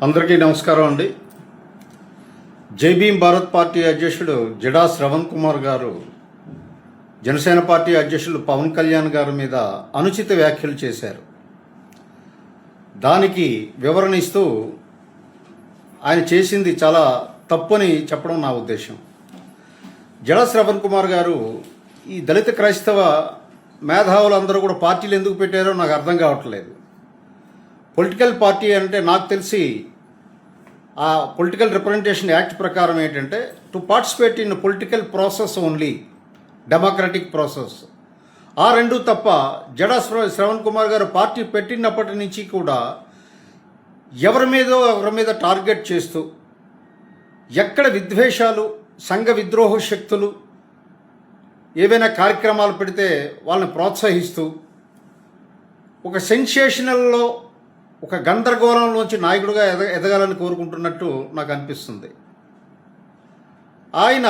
అందరికీ నమస్కారం అండి. జై భీమ్ భారత్ పార్టీ అధ్యక్షుడు జడా శ్రవణ్ కుమార్ గారు జనసేన పార్టీ అధ్యక్షులు పవన్ కళ్యాణ్ గారి మీద అనుచిత వ్యాఖ్యలు చేశారు. దానికి వివరణ ఇస్తూ ఆయన చేసింది చాలా తప్పని చెప్పడం నా ఉద్దేశం. జడా శ్రవణ్ కుమార్ గారు ఈ దళిత క్రైస్తవ మేధావులందరూ కూడా పార్టీలు ఎందుకు పెట్టారో నాకు అర్థం కావట్లేదు. పొలిటికల్ పార్టీ అంటే నాకు తెలిసి ఆ పొలిటికల్ రిప్రజెంటేషన్ యాక్ట్ ప్రకారం ఏంటంటే to participate in political process only, democratic process. ఆ రెండు తప్ప జడా శ్రవణ్ కుమార్ గారు పార్టీ పెట్టినప్పటి నుంచి కూడా ఎవరి మీద టార్గెట్ చేస్తూ ఎక్కడ విద్వేషాలు, సంఘ విద్రోహ శక్తులు ఏవైనా కార్యక్రమాలు పెడితే వాళ్ళని ప్రోత్సహిస్తూ ఒక సెన్సేషనల్లో ఒక గందరగోళంలోంచి నాయకుడిగా ఎదగాలని కోరుకుంటున్నట్టు నాకు అనిపిస్తుంది. ఆయన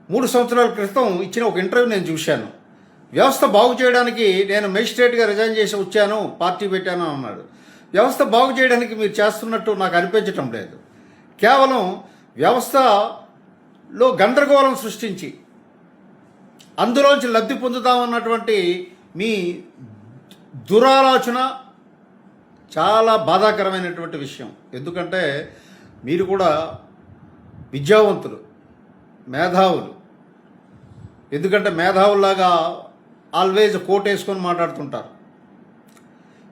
3 సంవత్సరాల క్రితం ఇచ్చిన ఒక ఇంటర్వ్యూ నేను చూశాను. వ్యవస్థ బాగు చేయడానికి నేను మేజిస్ట్రేట్గా రిజైన్ చేసి వచ్చాను, పార్టీ పెట్టాను అన్నాడు. వ్యవస్థ బాగు చేయడానికి మీరు చేస్తున్నట్టు నాకు అనిపించటం లేదు. కేవలం వ్యవస్థలో గందరగోళం సృష్టించి అందులోంచి లబ్ధి పొందుతామన్నటువంటి మీ దురాలోచన చాలా బాధాకరమైనటువంటి విషయం. ఎందుకంటే మీరు కూడా విద్యావంతులు, మేధావులు. ఎందుకంటే మేధావుల్లాగా ఆల్వేజ్ కోట్ వేసుకొని మాట్లాడుతుంటారు.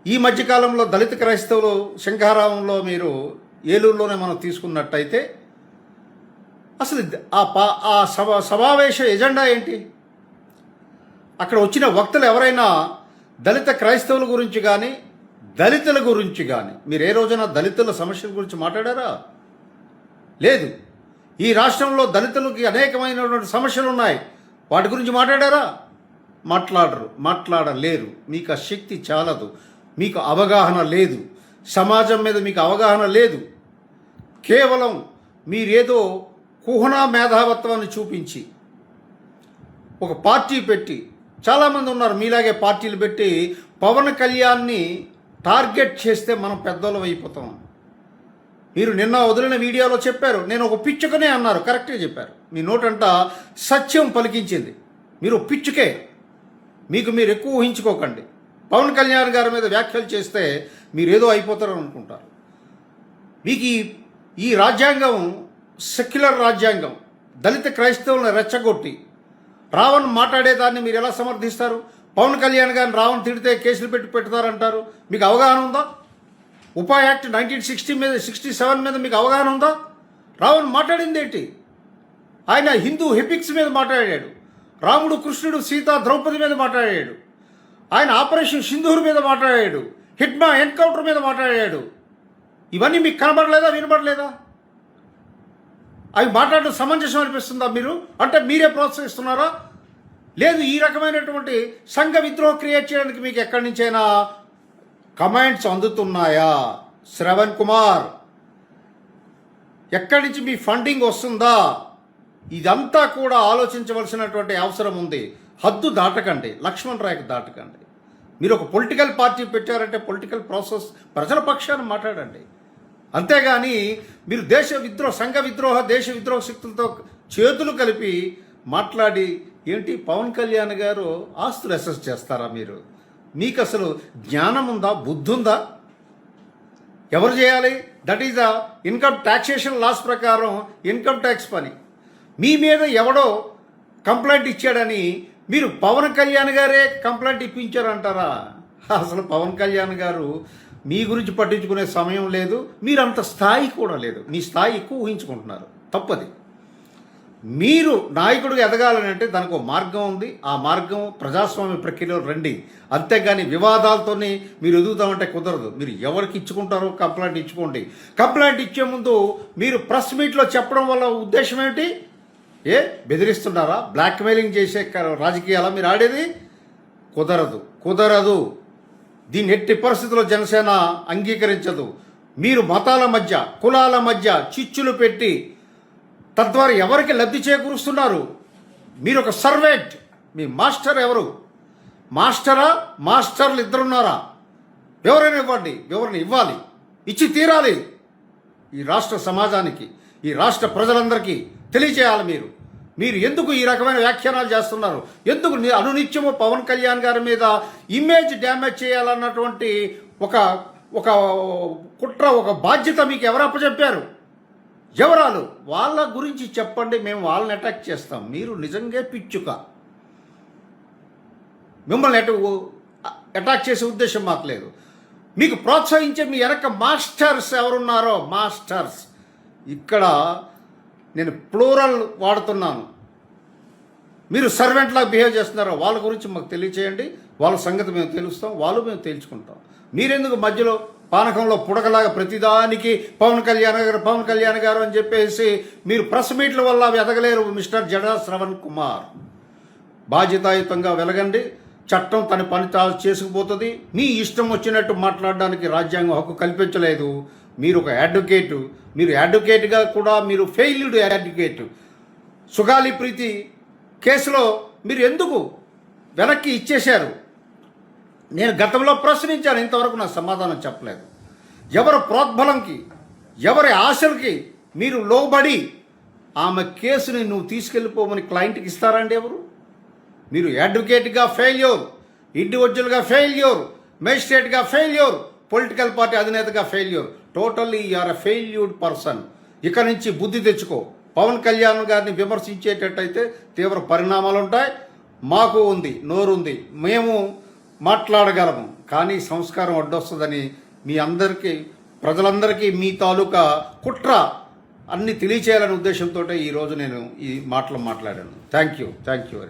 ఈ మధ్యకాలంలో దళిత క్రైస్తవులు శంఖారావంలో మీరు ఏలూరులోనే మనం తీసుకున్నట్టయితే అసలు ఆ సమావేశ ఎజెండా ఏంటి? అక్కడ వచ్చిన వక్తలు ఎవరైనా దళిత క్రైస్తవుల గురించి కానీ దళితుల గురించి కానీ మీరు ఏ రోజున దళితుల సమస్యల గురించి మాట్లాడారా? లేదు. ఈ రాష్ట్రంలో దళితులకి అనేకమైనటువంటి సమస్యలు ఉన్నాయి, వాటి గురించి మాట్లాడారా? మాట్లాడలేరు. మీకు ఆ శక్తి చాలదు, మీకు అవగాహన లేదు, సమాజం మీద మీకు అవగాహన లేదు. కేవలం మీరేదో కుహనా మేధావత్వాన్ని చూపించి ఒక పార్టీ పెట్టి, చాలామంది ఉన్నారు మీలాగే పార్టీలు పెట్టి పవన్ కళ్యాణ్ని టార్గెట్ చేస్తే మనం పెద్దోళ్ళం అయిపోతాం. మీరు నిన్న వదిలిన వీడియోలో చెప్పారు, నేను ఒక పిచ్చుకనే అన్నారు. కరెక్ట్గా చెప్పారు. మీ నోటంట సత్యం పలికించింది. మీరు పిచ్చుకే, మీకు మీరు ఎక్కువ ఊహించుకోకండి. పవన్ కళ్యాణ్ గారి మీద వ్యాఖ్యలు చేస్తే మీరేదో అయిపోతారని అనుకుంటారు. మీకు ఈ రాజ్యాంగం సెక్యులర్ రాజ్యాంగం. దళిత క్రైస్తవులను రెచ్చగొట్టి రావణ్ మాట్లాడేదాన్ని మీరు ఎలా సమర్థిస్తారు? పవన్ కళ్యాణ్ గారిని రావణ్ తిడితే కేసులు పెడతారంటారు. మీకు అవగాహన ఉందా? ఉపా యాక్ట్ 1967 మీద మీకు అవగాహన ఉందా? రావణ్ మాట్లాడింది ఏంటి? ఆయన హిందూ ఎపిక్స్ మీద మాట్లాడాడు. రాముడు, కృష్ణుడు, సీత, ద్రౌపది మీద మాట్లాడాడు. ఆయన ఆపరేషన్ సింధూర్ మీద మాట్లాడాడు. హిడ్మా ఎన్కౌంటర్ మీద మాట్లాడాడు. ఇవన్నీ మీకు కనబడలేదా, వినబడలేదా? అవి మాట్లాడడం సమంజసం అనిపిస్తుందా మీరు? అంటే మీరే ప్రోత్సహిస్తున్నారా? లేదు. ఈ రకమైనటువంటి సంఘ విద్రోహం క్రియేట్ చేయడానికి మీకు ఎక్కడి నుంచైనా కమెంట్స్ అందుతున్నాయా? శ్రవణ్ కుమార్, ఎక్కడి నుంచి మీ ఫండింగ్ వస్తుందా? ఇదంతా కూడా ఆలోచించవలసినటువంటి అవసరం ఉంది. హద్దు దాటకండి, లక్ష్మణ్ రేఖ దాటకండి. మీరు ఒక పొలిటికల్ పార్టీ పెట్టారంటే పొలిటికల్ ప్రాసెస్ ప్రజల పక్షాన మాట్లాడండి. అంతేగాని మీరు సంఘ విద్రోహ, దేశ విద్రోహ శక్తులతో చేతులు కలిపి మాట్లాడి ఏంటి పవన్ కళ్యాణ్ గారు ఆస్తులు అసెస్ చేస్తారా? మీకు అసలు జ్ఞానం ఉందా, బుద్ధి ఉందా? ఎవరు చేయాలి? That is the income taxation laws ప్రకారం ఇన్కమ్ ట్యాక్స్ పని. మీ మీద ఎవడో కంప్లైంట్ ఇచ్చాడని మీరు పవన్ కళ్యాణ్ గారే కంప్లైంట్ ఇప్పించారంటారా? అసలు పవన్ కళ్యాణ్ గారు మీ గురించి పట్టించుకునే సమయం లేదు, మీరు అంత స్థాయి కూడా లేదు. మీ స్థాయి ఎక్కువ ఊహించుకుంటున్నారు. తప్పది. మీరు నాయకుడిగా ఎదగాలని అంటే దానికి ఒక మార్గం ఉంది. ఆ మార్గం ప్రజాస్వామ్య ప్రక్రియలో రండి. అంతేగాని వివాదాలతోనే మీరు ఎదుగుతామంటే కుదరదు. మీరు ఎవరికి ఇచ్చుకుంటారో కంప్లైంట్ ఇచ్చుకోండి. కంప్లైంట్ ఇచ్చే ముందు మీరు ప్రెస్ మీట్లో చెప్పడం వల్ల ఉద్దేశం ఏంటి? బెదిరిస్తున్నారా? బ్లాక్మెయిలింగ్ చేసే రాజకీయాలా మీరు ఆడేది? కుదరదు. దీన్ని ఎట్టి పరిస్థితుల్లో జనసేన అంగీకరించదు. మీరు మతాల మధ్య, కులాల మధ్య చిచ్చులు పెట్టి తద్వారా ఎవరికి లబ్ధి చేకూరుస్తున్నారు? మీరు ఒక సర్వెంట్. మీ మాస్టర్ ఎవరు? మాస్టర్లు ఇద్దరున్నారా? వివరణ ఇవ్వండి. వివరణ ఇవ్వాలి, ఇచ్చి తీరాలి. ఈ రాష్ట్ర సమాజానికి, ఈ రాష్ట్ర ప్రజలందరికీ తెలియచేయాలి. మీరు ఎందుకు ఈ రకమైన వ్యాఖ్యానాలు చేస్తున్నారు? ఎందుకు అనునిత్యము పవన్ కళ్యాణ్ గారి మీద ఇమేజ్ డ్యామేజ్ చేయాలన్నటువంటి ఒక ఒక కుట్ర, ఒక బాధ్యత మీకు ఎవరు అప్పచెప్పారు? ఎవరాలు? వాళ్ళ గురించి చెప్పండి, మేము వాళ్ళని అటాక్ చేస్తాం. మీరు నిజంగా పిచ్చుక. మిమ్మల్ని అటాక్ చేసే ఉద్దేశం మాకు లేదు. మీకు ప్రోత్సహించే మీ వెనక మాస్టర్స్ ఎవరున్నారో, మాస్టర్స్, ఇక్కడ నేను ప్లూరల్ వాడుతున్నాను, మీరు సర్వెంట్లాగా బిహేవ్ చేస్తున్నారో వాళ్ళ గురించి మాకు తెలియచేయండి. వాళ్ళ సంగతి మేము తెలుస్తాం, మేము తేల్చుకుంటాం. మీరెందుకు మధ్యలో పానకంలో పుడకలాగా ప్రతిదానికి పవన్ కళ్యాణ్ గారు అని చెప్పేసి మీరు ప్రెస్ మీట్ల వల్ల ఎదగలేరు. మిస్టర్ జడా శ్రవణ్ కుమార్, బాధ్యతాయుతంగా వెలగండి. చట్టం తన పని చేసుకుపోతుంది. మీ ఇష్టం వచ్చినట్టు మాట్లాడడానికి రాజ్యాంగం హక్కు కల్పించలేదు. మీరు ఒక అడ్వకేటు, మీరు అడ్వకేట్గా కూడా మీరు ఫెయిల్డ్ అడ్వకేట్. సుగాలి ప్రీతి కేసులో మీరు ఎందుకు వెనక్కి ఇచ్చేశారు? నేను గతంలో ప్రశ్నించాను, ఇంతవరకు నాకు సమాధానం చెప్పలేదు. ఎవరి ప్రోద్బలంకి, ఎవరి ఆశలకి మీరు లోబడి ఆమె కేసుని నువ్వు తీసుకెళ్ళిపోమని క్లయింట్కి ఇస్తారండి ఎవరు? మీరు అడ్వకేట్గా ఫెయిల్యూర్, ఇండివిజువల్గా ఫెయిల్యూర్, మేజిస్ట్రేట్గా ఫెయిల్యూర్, పొలిటికల్ పార్టీ అధినేతగా failure. Totally you're a failured person. ఇక నుంచి బుద్ధి తెచ్చుకో. పవన్ కళ్యాణ్ గారిని విమర్శించేటట్టయితే తీవ్ర పరిణామాలు ఉంటాయి. మాకు ఉంది, నోరుంది, మేము మాట్లాడగలము. కానీ సంస్కారం అడ్డొస్తుందని మీ అందరికీ, ప్రజలందరికీ మీ తాలూకా కుట్ర అన్ని తెలియచేయాలనే ఉద్దేశంతో ఈరోజు నేను ఈ మాటలు మాట్లాడాను. Thank you.